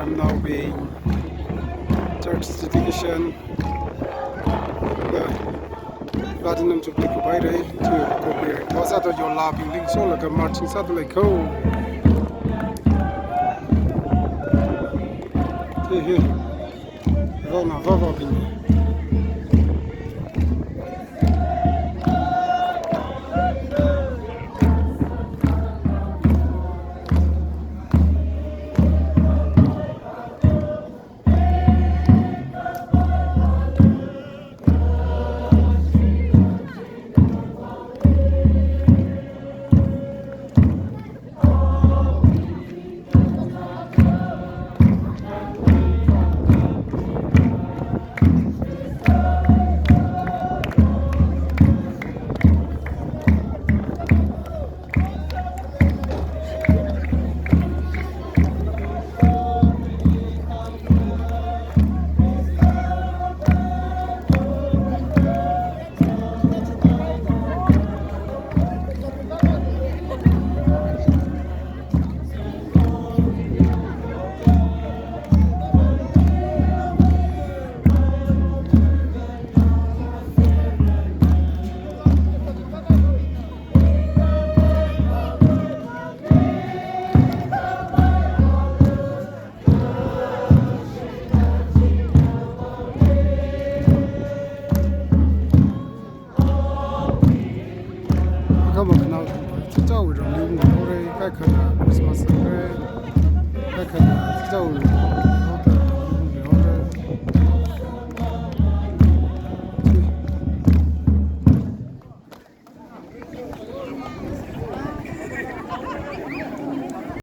I'm now being church dedication the platinum chụp lịch của bay đấy chưa có việc có sao tôi dọn là bình linh số là cái mặt chính xác tôi lại khâu thế vào bình các bạn nào cháu rồi nếu ngủ đây cái khởi Christmas cái khởi cháu